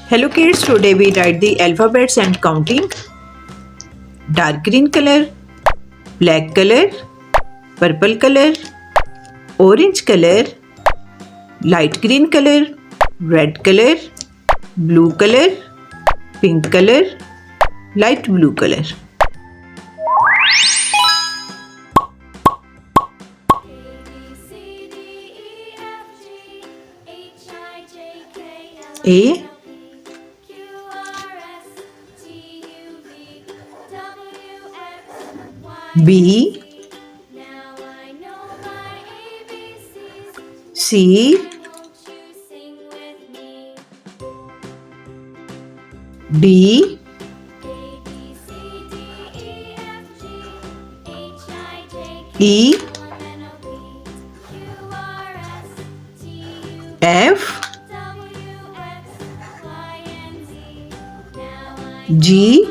Hello kids, today we write the alphabets and counting. Dark green color, black color, purple color, orange color, light green color, red color, blue color, pink color, light blue color. A, B, C, D, E, F, G,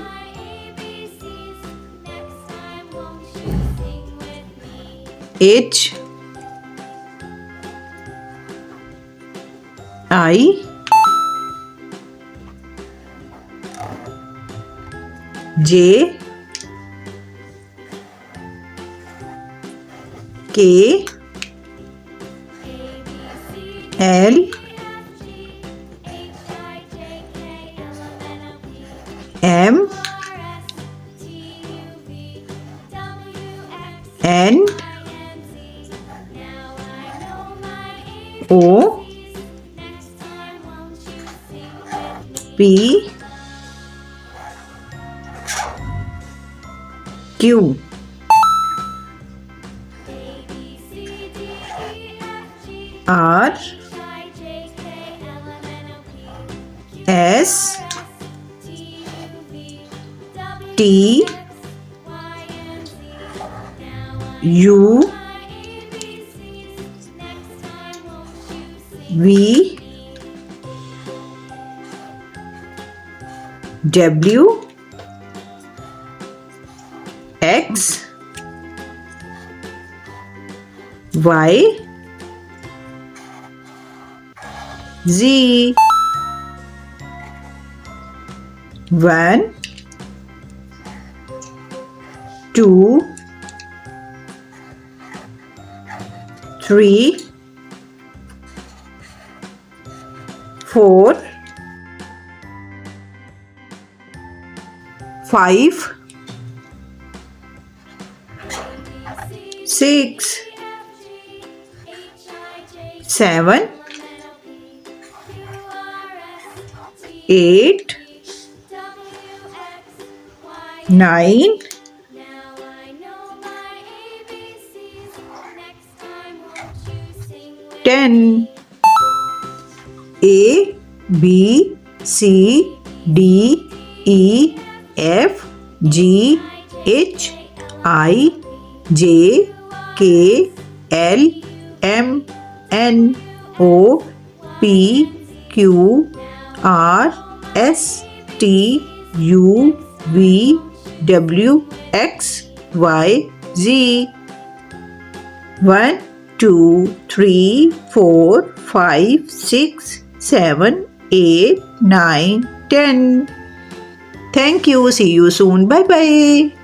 H, I, J, K, L, M, N, O, P, Q, R, S, T, U, V, W, X, Y, Z. 1, 2, 3, 4, 5, 6, 7, 8, 9, 10. A, B, C, D, E, F, G, H, I, J, K, L, M, N, O, P, Q, R, S, T, U, V, W, X, Y, Z. 1, 2, 3, 4, 5, 6, 7, 8, 9, 10. Thank you. See you soon. Bye bye.